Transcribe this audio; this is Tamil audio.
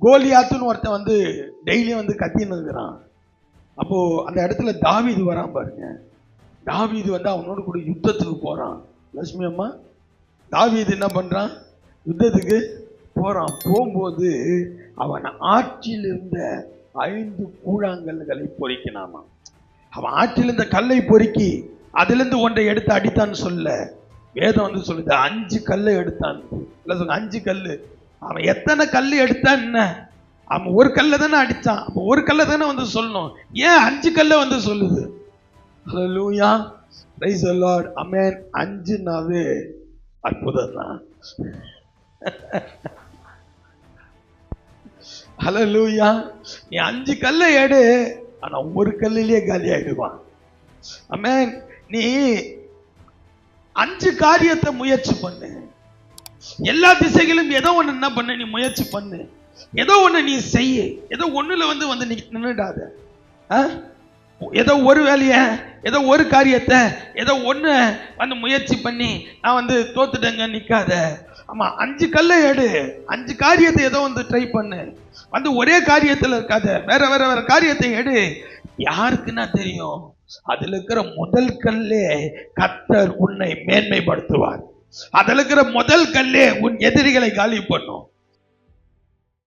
கோலியாத்துன்னு ஒருத்தன் வந்து டெய்லியும் வந்து கத்தின்னு இருக்கிறான். அப்போ அந்த இடத்துல தாவீது வரான் பாருங்க. தாவீது வந்து அவனோட கூட யுத்தத்துக்கு போறான். லட்சுமி அம்மா, தாவீது என்ன பண்றான்? யுத்தத்துக்கு போறான். போகும்போது அவன் ஆற்றில் இருந்த 5 கூழாங்கல்களை பொறிக்கினாமா. அவன் ஆற்றில் இருந்த கல்லை பொறுக்கி அதிலிருந்து ஒன்றை எடுத்து அடித்தான்னு சொல்ல, வேதம் வந்து சொல்லுது 5 கல்லை எடுத்தான். இல்லை சொல்ல 5 கல்லு. அவன் எத்தனை கல் எடுத்தான் என்ன? அவன் ஒரு கல்லை தானே அடித்தான். அப்போ ஒரு கல்லை தானே வந்து சொல்லணும். ஏன் 5 கல்லை வந்து சொல்லுது? ஹல்லேலூயா, பிரைஸ் தி லார்ட், ஆமென். 5னாவே அற்புதம் தான். ஹல்லேலூயா. நீ 5 கல்லை எடு, ஆனா ஒரு கல்லிலேயே காலி ஆயிடுவான். ஆமென். நீ 5 காரியத்தை முயற்சி பண்ணு. எல்லா திசைகளும் ஏதோ ஒண்ணு என்ன பண்ணு, நீ முயற்சி பண்ணு. ஏதோ ஒண்ணு நீ செய்ய. ஏதோ ஒண்ணுல வந்து நீ நின்னுடாத. ஏதோ ஒரு வேலைய, ஏதோ ஒரு காரியத்தை, ஏதோ ஒண்ணு வந்து முயற்சி பண்ணி நான் வந்து தோத்துட்டேங்க நிக்காத. ஆமா, 5 கல்லை எடு, 5 காரியத்தை ஏதோ வந்து ட்ரை பண்ணு. வந்து ஒரே காரியத்துல இருக்காத, வேற வேற வேற காரியத்தை எடு. யாருக்குன்னா தெரியும், அதுல இருக்கிற முதல் கல்லே கர்த்தர் உன்னை மேன்மைப்படுத்துவார். அதுல இருக்கிற முதல் கல்லே உன் எதிரிகளை காலி பண்ணும்.